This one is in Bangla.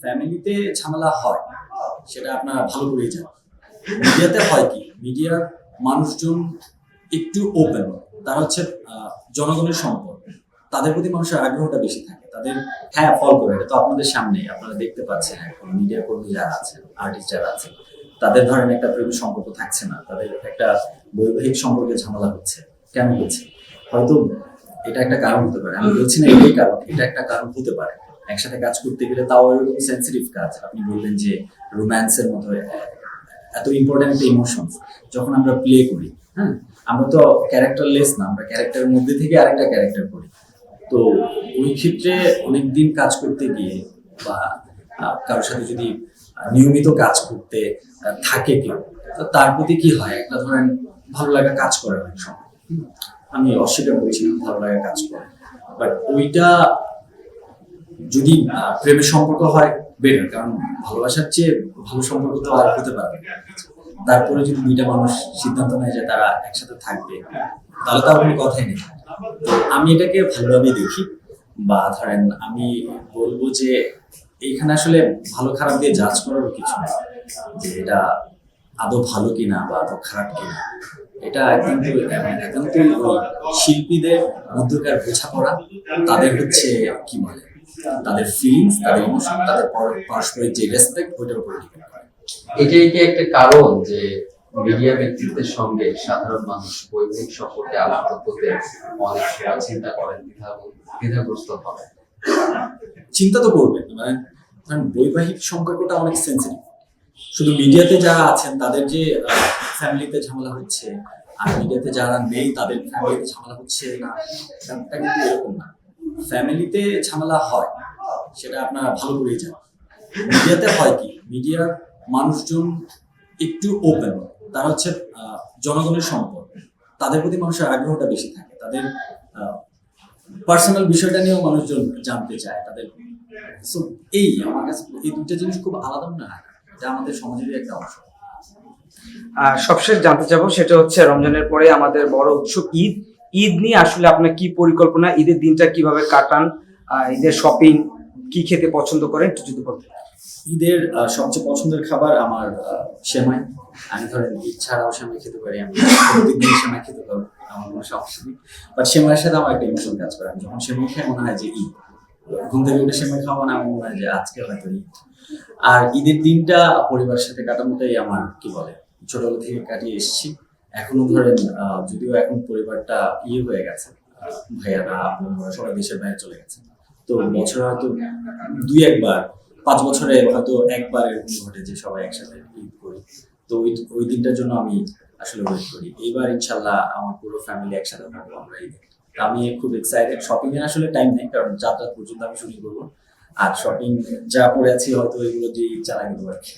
ফ্যামিলিতে ঝামেলা হয় সেটা আপনারা ভালো করেই জানেন। মিডিয়াতে হয় কি, মিডিয়ার মানুষজন একটু ওপেন, তারা হচ্ছে জনগণের সম্পদ, তাদের প্রতি মানুষের আগ্রহটা বেশি থাকে, তাদের হ্যাঁ ফল করে। এটা তো আপনাদের সামনেই আপনারা দেখতে পাচ্ছেন, এখন মিডিয়া কর্মী যারা আছেন, আর্টিস্ট যারা আছেন, তাদের ধরেন একটা প্রেমের সম্পর্ক থাকছে না, তাদের একটা বৈবাহিক সম্পর্কে ঝামেলা হচ্ছে। কেন হচ্ছে? হয়তো এটা একটা কারণ হতে পারে, আমি বলছি না এটাই কারণ, এটা একটা কারণ হতে পারে। একসাথে কাজ করতে গেলে, তাও এরকম সেন্সিটিভ কাজ, আপনি বললেন যে রোম্যান্সের মতো এত ইম্পর্টেন্ট একটা ইমোশন যখন আমরা প্লে করি, হ্যাঁ, আমরা তো ক্যারেক্টারলেস না, আমরা ক্যারেক্টারের মধ্যে থেকে আরেকটা ক্যারেক্টার করি। তো ওই ক্ষেত্রে অনেকদিন কাজ করতে গিয়ে বা কারোর সাথে যদি নিয়মিত কাজ করতে থাকে কেউ, তো তার প্রতি কি হয়, একটা ধরেন ভালো লাগা কাজ করে অনেক সময়। আমি অস্বীকার করছি না, ভালো লাগা কাজ করে, বাট ওইটা যদি প্রেমের সম্পর্ক হয় বেটার, কারণ ভালোবাসার চেয়ে ভালো সম্পর্ক তো আর হতে পারবে না। তারপরে যদি দুইটা মানুষ সিদ্ধান্ত নেয় যে তারা একসাথে থাকবে, তাহলে তো আর কোনো কথাই নেই। তো আমি এটাকে ভালোভাবে দেখি, বা ধরেন আমি বলবো যে এইখানে আসলে ভালো খারাপ দিয়ে জাজ করার কিছু নেই, যে এটা আদৌ ভালো কিনা বা আদৌ খারাপ কিনা। এটা একান্তই ওই শিল্পীদের মধ্যকার বোঝাপড়া, তাদের হচ্ছে কি বলে, তাদের ফিলিংস, তাদের ইমোশন, তাদের পারস্পরিক যে রেসপেক্ট, ওইটার উপর ডিপেন্ড করে। এটাই কি একটা কারণ যে মিডিয়া ব্যক্তিত্বের সঙ্গে সাধারণ মানুষ বৈবাহিক সম্পর্কে আলাপ করতে অনেক সময় চিন্তা করেন, দ্বিধাগ্রস্ত হবে? চিন্তা তো করবেন, মানে কারণ বৈবাহিক সম্পর্কটা অনেক সেন্সিটিভ। শুধু মিডিয়াতে যারা আছেন তাদের যে ফ্যামিলিতে ঝামেলা হচ্ছে, আর মিডিয়াতে যারা নেই তাদের ফ্যামিলিতে ঝামেলা হচ্ছে না, ব্যাপারটা কিন্তু এরকম না। ফ্যামিলিতে ঝামেলা হয় সেটা আপনারা ভালো করেই জানেন। মিডিয়াতে হয় কি, মিডিয়ার মানুষজন একটু ওপেন, তারা হচ্ছে জনগণের সম্পদ, তাদের প্রতি মানুষের আগ্রহটা বেশি থাকে, তাদের পার্সোনাল বিষয়টা নিয়েও মানুষজন জানতে চায় তাদের। সো এই আমার কাছে এই দুইটা জিনিস খুব আলাদা মনে হয় না, এটা আমাদের সমাজেরই একটা অংশ। সবশেষ জানতে চাবো সেটা হচ্ছে, রমজানের পরে আমাদের বড় উৎসব ঈদ। ঈদ নিয়ে আসলে আপনার কি পরিকল্পনা? ঈদের দিনটা কিভাবে কাটান? ঈদের শপিং, কি খেতে পছন্দ করেন, একটু যদি বলতেন। ঈদের সবচেয়ে পছন্দের খাবার আমার সেমাই। আমি ধরেন ঈদ ছাড়াও সেমাই খেতে পারি, আমি প্রত্যেকদিন সেমাই খেতে পারবো, আমার কোনো সমস্যা নেই। বাট সেমাইয়ের সাথে আমার একটা ইমোশন কাজ করে, আমি যখন সেমাই খাই মনে হয় যে ঈদ। ঘুম থেকে উঠে সেমাই খাওয়া মানে আমার মনে হয় যে আজকে হয়তো ঈদ। আর ঈদের দিনটা পরিবারের সাথে কাটানোটাই আমার কি বলে, ছোটবেলা থেকে কাটিয়ে এসেছি। এখনো ধরেন যদিও এখন পরিবারটা হয়ে গেছে, ভাইয়ারা আপনারা সবাই দেশের বাইরে চলে গেছে, তো বছরে হয়তো দুই একবার, 5 বছরে হয়তো একবার এরকম ঘটে যে সবাই একসাথে ঈদ করি। তো ওই দিনটার জন্য আমি আসলে ওয়েট করি। এইবার ইনশাল্লাহ আমার পুরো ফ্যামিলি একসাথে থাকবো আমরা ঈদে। আমি খুব এক্সাইটেড। শপিং এর আসলে টাইম নেই, কারণ 4 রাত পর্যন্ত আমি শুটিং করবো, আর শপিং যা পরে আছি হয়তো এগুলো দিয়ে চালাই দেবো আর কি।